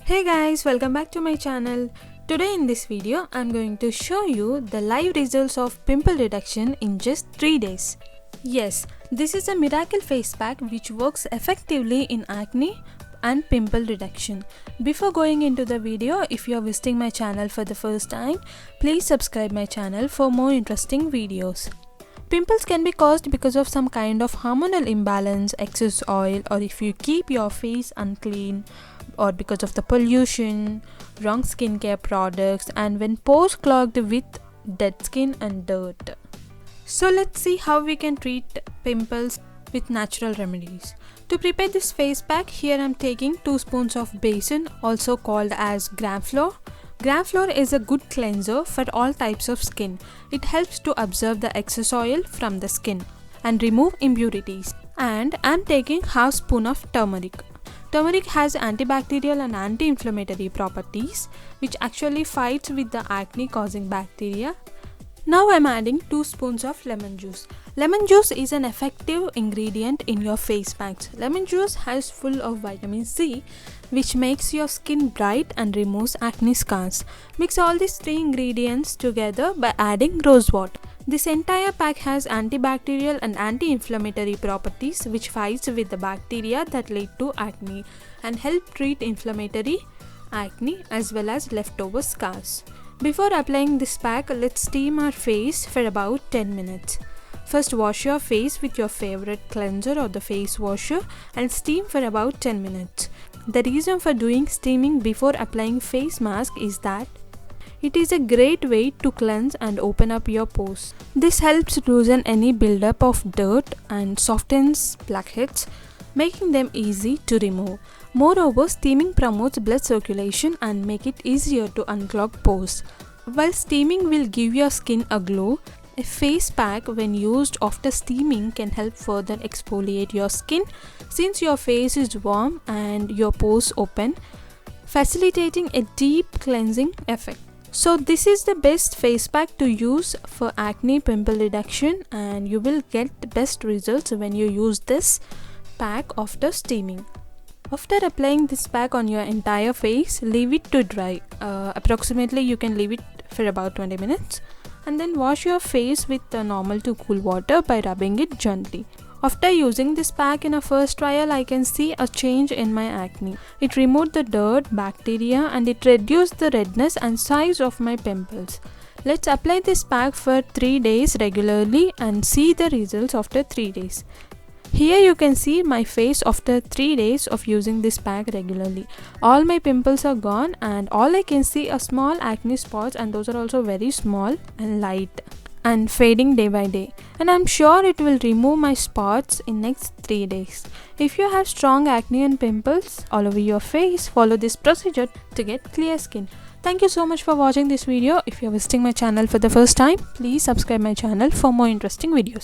Hey guys, welcome back to my channel. Today in this video, I'm going to show you the live results of pimple reduction in just 3 days. Yes, this is a miracle face pack which works effectively in acne and pimple reduction. Before going into the video, if you are visiting my channel for the first time, please subscribe my channel for more interesting videos. Pimples can be caused because of some kind of hormonal imbalance, excess oil, or if you keep your face unclean, or because of the pollution, wrong skincare products, and when pores clogged with dead skin and dirt. So let's see how we can treat pimples with natural remedies. To prepare this face pack, here I'm taking 2 spoons of besan, also called as gram flour. Gram flour is a good cleanser for all types of skin. It helps to absorb the excess oil from the skin and remove impurities. And I'm taking half spoon of turmeric. Turmeric has antibacterial and anti-inflammatory properties which actually fights with the acne causing bacteria. Now I'm adding 2 spoons of lemon juice. Lemon juice is an effective ingredient in your face packs. Lemon juice has full of vitamin C which makes your skin bright and removes acne scars. Mix all these 3 ingredients together by adding rose water. This entire pack has antibacterial and anti-inflammatory properties which fights with the bacteria that lead to acne and help treat inflammatory acne as well as leftover scars. Before applying this pack, let's steam our face for about 10 minutes. First, wash your face with your favorite cleanser or the face washer and steam for about 10 minutes. The reason for doing steaming before applying face mask is that it is a great way to cleanse and open up your pores. This helps loosen any buildup of dirt and softens blackheads, making them easy to remove. Moreover, steaming promotes blood circulation and make it easier to unclog pores. While steaming will give your skin a glow, a face pack when used after steaming can help further exfoliate your skin since your face is warm and your pores open, facilitating a deep cleansing effect. So this is the best face pack to use for acne pimple reduction, and you will get the best results when you use this pack after steaming. After applying this pack on your entire face, leave it to dry. Approximately you can leave it for about 20 minutes and then wash your face with normal to cool water by rubbing it gently. After using this pack in a first trial, I can see a change in my acne. It removed the dirt, bacteria, and it reduced the redness and size of my pimples. Let's apply this pack for 3 days regularly and see the results after 3 days. Here you can see my face after 3 days of using this pack regularly. All my pimples are gone and all I can see are small acne spots, and those are also very small and light and fading day by day, and I'm sure it will remove my spots in next 3 days. If you have strong acne and pimples all over your face, follow this procedure to get clear skin. Thank you so much for watching this video. If you're visiting my channel for the first time, please subscribe my channel for more interesting videos.